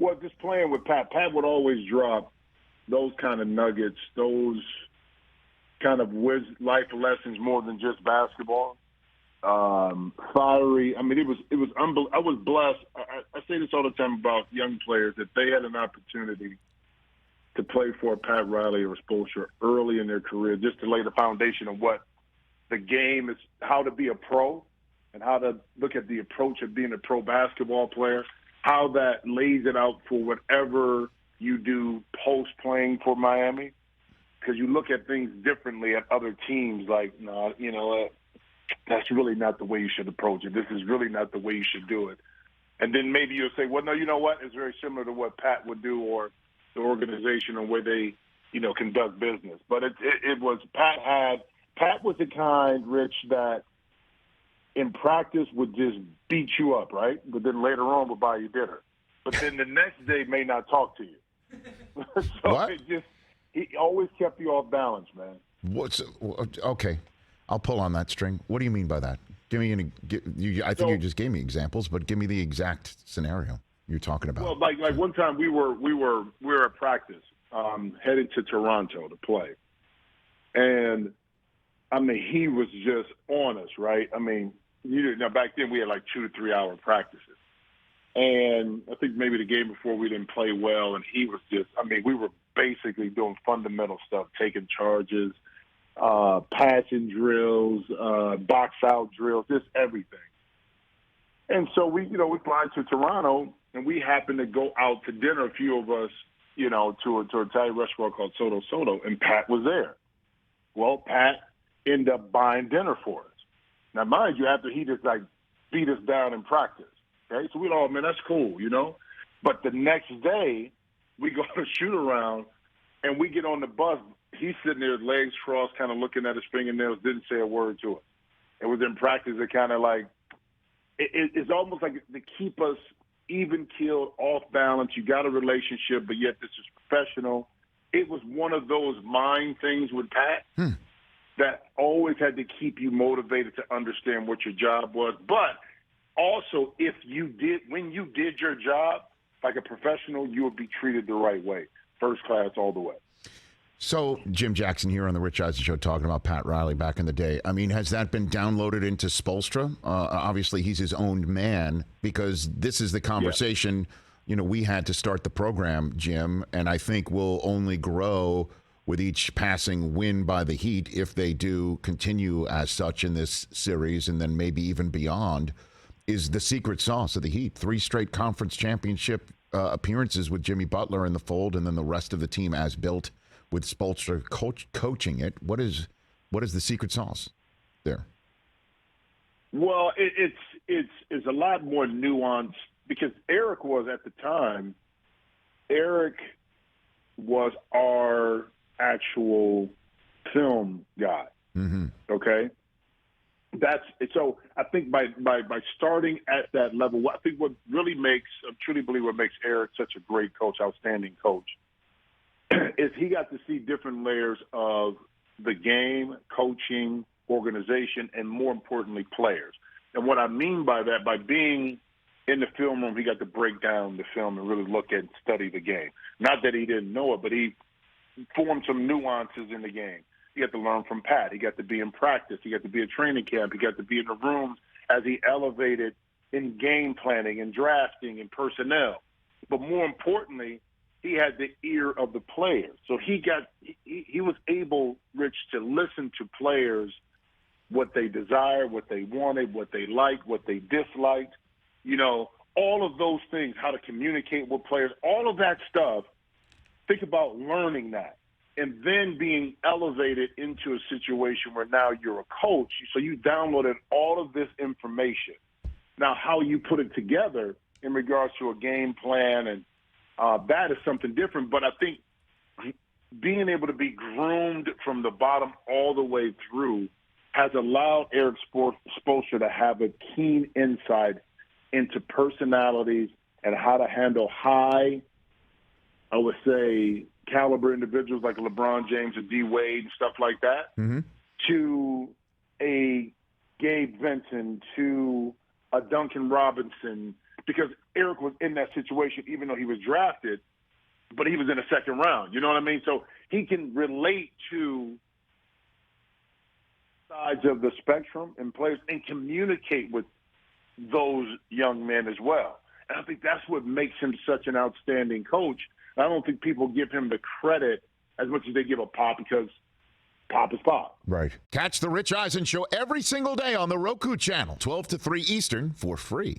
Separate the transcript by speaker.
Speaker 1: what, just playing with Pat. Pat would always drop those kind of nuggets, those kind of life lessons more than just basketball. Fiery. I mean, it was unbelievable. I was blessed. I say this all the time about young players, that they had an opportunity to play for Pat Riley or Spoelstra early in their career, just to lay the foundation of what the game is, how to be a pro, and how to look at the approach of being a pro basketball player, how that lays it out for whatever you do post playing for Miami. Because you look at things differently at other teams, like, no, you know, that's really not the way you should approach it. This is really not the way you should do it. And then maybe you'll say, well, no, you know what? It's very similar to what Pat would do, or the organization, or where they, you know, conduct business. But it was, Pat was the kind, Rich, that in practice would just beat you up, right? But then later on would buy you dinner. But then the next day may not talk to you. So
Speaker 2: what?
Speaker 1: He always kept you off balance, man.
Speaker 2: Okay. I'll pull on that string. What do you mean by that? Give me I think you just gave me examples, but give me the exact scenario you're talking about.
Speaker 1: Well, like one time we were at practice, headed to Toronto to play, and I mean, he was just on us, right? I mean, now back then we had like 2 to 3 hour practices, and I think maybe the game before we didn't play well, and he was just, I mean, we were basically doing fundamental stuff, taking charges, passing drills, box out drills, just everything. And so we fly to Toronto, and we happened to go out to dinner, a few of us, you know, to an Italian restaurant called Soto, and Pat was there. Well, Pat ended up buying dinner for us. Now, mind you, after he just like beat us down in practice, okay? So we all, man, that's cool, you know? But the next day, we go to shoot around, and we get on the bus. He's sitting there, legs crossed, kind of looking at his fingernails, didn't say a word to us. It was in practice, it kind of like, it's almost like to keep us even-keeled, off balance. You got a relationship, but yet this is professional. It was one of those mind things with Pat that always had to keep you motivated to understand what your job was. But also, when you did your job like a professional, you would be treated the right way, first class all the way.
Speaker 2: So, Jim Jackson here on the Rich Eisen Show talking about Pat Riley back in the day. I mean, has that been downloaded into Spoelstra? Obviously, he's his own man, because this is the conversation, you know, we had to start the program, Jim, and I think will only grow with each passing win by the Heat if they do continue as such in this series, and then maybe even beyond, is the secret sauce of the Heat. 3 straight conference championship appearances with Jimmy Butler in the fold, and then the rest of the team as built with Spoelstra coaching it. What is the secret sauce there?
Speaker 1: Well, it's a lot more nuanced, because Eric was, at the time, was our actual film guy. Mm-hmm. Okay? So I think by starting at that level, I think I truly believe what makes Eric such a great coach, outstanding coach, is he got to see different layers of the game, coaching, organization, and more importantly, players. And what I mean by that, by being in the film room, he got to break down the film and really look at and study the game. Not that he didn't know it, but he formed some nuances in the game. He got to learn from Pat. He got to be in practice. He got to be at training camp. He got to be in the rooms as he elevated in game planning and drafting and personnel. But more importantly, he had the ear of the players. So he was able, Rich, to listen to players, what they desired, what they wanted, what they liked, what they disliked, you know, all of those things, how to communicate with players, all of that stuff. Think about learning that and then being elevated into a situation where now you're a coach. So you downloaded all of this information. Now, how you put it together in regards to a game plan, and that is something different. But I think being able to be groomed from the bottom all the way through has allowed Eric Spoelstra to have a keen insight into personalities and how to handle high, I would say, caliber individuals like LeBron James and D. Wade and stuff like that, to a Gabe Vincent, to a Duncan Robinson, because Eric was in that situation, even though he was drafted, but he was in the second round. You know what I mean? So he can relate to sides of the spectrum and players and communicate with those young men as well. And I think that's what makes him such an outstanding coach. I don't think people give him the credit as much as they give a Pop, because Pop is Pop.
Speaker 2: Right. Catch the Rich Eisen Show every single day on the Roku channel, 12 to 3 Eastern, for free.